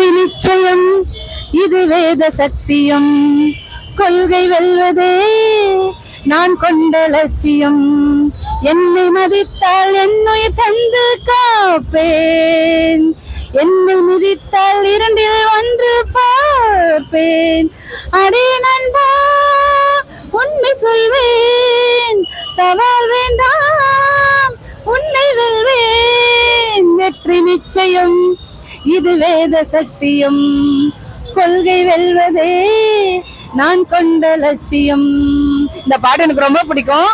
வெற்றி நிச்சயம், இது வேத சத்தியம். கொள்கை வெல்வதே நான் கொண்ட லட்சியம். என்னை மதித்தால் என்னுயிர் தந்து காப்பேன், என்னை மிதித்தால் இரண்டில் ஒன்று பார்ப்பேன். அடே நண்பா உண்மை சொல்வேன், சவால் வேண்டாம் உன்னை வெல்வேன். வெற்றி நிச்சயம், இது வேத சத்தியம். கொள்கை வெல்வதே நான் கொண்ட லட்சியம். இந்த பாட்டு எனக்கு ரொம்ப பிடிக்கும்.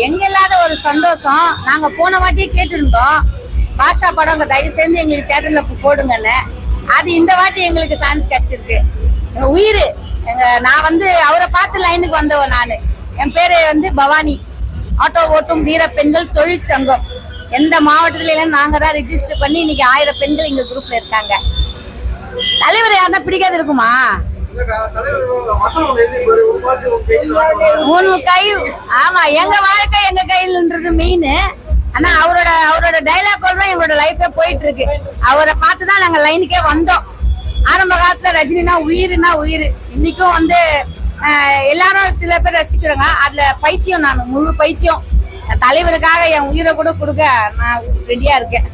எங்க இல்லாத ஒரு சந்தோஷம். நாங்க போன வாட்டியே கேட்டிருந்தோம், பாஷா படம் தயவு செஞ்சு எங்களுக்கு தியேட்டர்ல போடுங்கன்னு. அது இந்த வாட்டி எங்களுக்கு சான்ஸ் கிடைச்சிருக்கு. எங்க உயிர் நான் அவரை பார்த்து லைனுக்கு வந்தவன். நான் என் பேரு பவானி. ஆட்டோ ஓட்டும் வீர பெண்கள் தொழிற்சங்கம் எந்த மாவட்டத்துல எல்லாம் நாங்க தான் ரெஜிஸ்டர் பண்ணி இன்னைக்கு 1000 பெண்கள் எங்க குரூப்ல இருக்காங்க. தலைவர் யாருன்னா பிடிக்காது இருக்குமா? ஆமா, எங்க வாழ்க்கை எங்க கையில்ன்றது மெயின். ஆனா அவரோட டைலாக்கோட தான் எங்களோட லைஃபே போயிட்டு இருக்கு. அவரை பார்த்துதான் நாங்க லைனுக்கே வந்தோம். ஆரம்ப காலத்துல ரஜினினா உயிர்னா உயிர். இன்னைக்கும் எல்லாரும் சில பேர் ரசிக்கிறாங்க. அதுல பைத்தியம், நான் முழு பைத்தியம். தலைவருக்காக என் உயிரை கூட கொடுக்க நான் ரெடியா இருக்கேன்.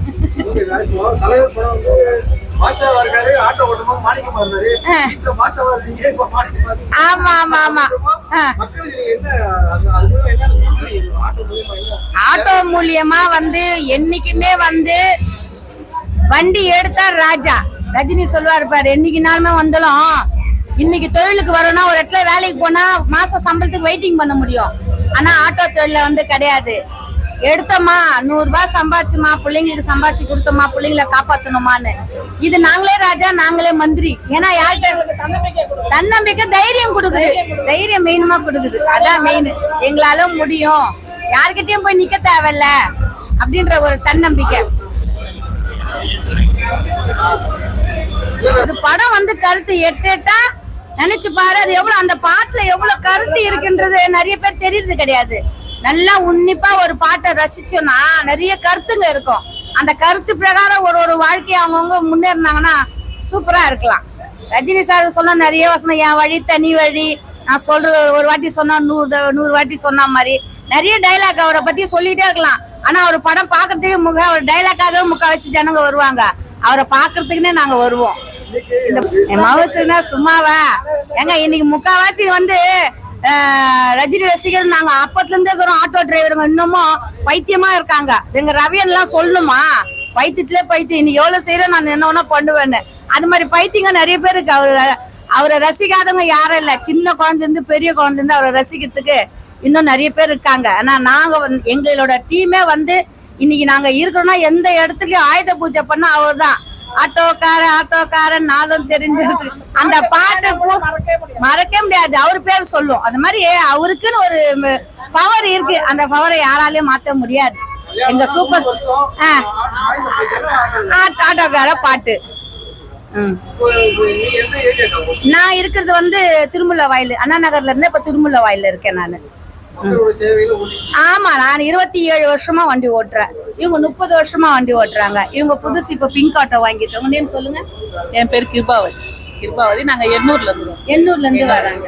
ஆமா ஆமா ஆமா, ஆட்டோ மூலியமா என்னைக்குமே வண்டி எடுத்தார் ராஜா. ரஜினி சொல்லுவாரு பாரு, என்னைக்குனாலுமே வந்தாலும் இன்னைக்கு தொழிலுக்கு வரணும்னா ஒரு இடத்துல வேலைக்கு போனா மாசம் சம்பளத்துக்கு வெயிட்டிங் பண்ண முடியும். ஆனா ஆட்டோ தொழில கிடையாது. எடுத்தோமா 100 ரூபாய் சம்பாதிச்சுமா, பிள்ளைங்களுக்கு சம்பாதிச்சு கொடுத்தோமா, பிள்ளைங்களை காப்பாத்தணுமான்னு. இது நாங்களே ராஜா, நாங்களே மந்திரி. ஏன்னா யார்கிட்ட தன்னம்பிக்கை, தைரியம் கொடுக்குது. தைரியம் மெயினுமா கொடுக்குது. அதான் மெயின். எங்களால முடியும், யார்கிட்டயும் போய் நிக்க தேவையில்ல அப்படின்ற ஒரு தன்னம்பிக்கை. அது படம் கருத்து எட்டா நினைச்சு பாரு. அது எவ்வளவு, அந்த பாட்டுல எவ்வளவு கருத்து இருக்குன்றது நிறைய பேர் தெரியறது கிடையாது. நல்லா உன்னிப்பா ஒரு பாட்டை ரசிச்சோம்னா நிறைய கருத்துங்க இருக்கும். அந்த கருத்து பிரகாரம் ஒரு வாழ்க்கையை அவங்கவுங்க முன்னேறினாங்கன்னா சூப்பரா இருக்கலாம். ரஜினி சார் சொன்ன நிறைய வசனம், என் வழி தனி வழி, நான் சொல்றது ஒரு வாட்டி சொன்னா 100 வாட்டி சொன்ன மாதிரி நிறைய டைலாக் அவரை பத்தி சொல்லிட்டே இருக்கலாம். ஆனா அவர் படம் பாக்குறதுக்கு அவர் டைலாக்காக முக்காவாசி ஜனங்க வருவாங்க. அவரை பாக்குறதுக்குன்னே நாங்க வருவோம். இந்த மவுசுனா சும்மாவா எங்க இன்னைக்கு முக்காவாசி வந்து ரஜினி ரசிகர் நாங்க அப்பத்துல இருந்தே இருக்கிறோம். ஆட்டோ டிரைவருங்க இன்னமும் பைத்தியமா இருக்காங்க. எங்க ரவியன் எல்லாம் சொல்லணுமா? பைத்தியத்திலே பைத்தியம். இன்னைக்கு எவ்வளவு செய்யறேன் நான் என்ன வேணா பண்ணுவேன்னு. அது மாதிரி பைத்தியங்க நிறைய பேர் இருக்கு. அவரை ரசிக்காதவங்க யாரும் இல்ல. சின்ன குழந்தை இருந்து பெரிய குழந்தை இருந்து அவரை ரசிக்கிறதுக்கு இன்னும் நிறைய பேர் இருக்காங்க. ஆனா நாங்க எங்களோட டீமே வந்து இன்னைக்கு நாங்க இருக்கிறோம்னா எந்த இடத்துலயும் ஆயுத பூஜை பண்ண அவர் தான். ஆட்டோக்காரன் நாளும் தெரிஞ்ச அந்த பாட்டு மறக்க முடியாது. அவர் பேர் சொல்லும். அந்த மாதிரி அவருக்குன்னு ஒரு பவர் இருக்கு. அந்த பவரை யாராலையும் மாத்த முடியாது. எங்க சூப்பர் ஆட்டோக்கார பாட்டு. நான் இருக்கிறது வந்து திருமுல்ல வாயில், அண்ணா நகர்ல இருந்து இப்ப திருமுல்ல வாயில இருக்கேன் நானு. ஆமா, நான் 27 வருஷமா வண்டி ஓட்டுறேன். இவங்க 30 வருஷமா வண்டி ஓட்டுறாங்க. இவங்க புதுசு இப்ப பிங்க் ஆட்டோ வாங்கிட்டு. உங்க நேம் சொல்லுங்க. என் பேர் கிருபாவதி. நாங்க எண்ணூர்ல இருந்து வராங்க.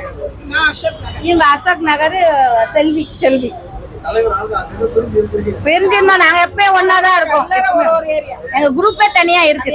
இவங்க அசோக் நகர் செல்வி பிரிஞ்சிருந்தோம். நாங்க எப்பயும் ஒன்னாதான் இருக்கோம். எங்க குரூப்பே தனியா இருக்கு.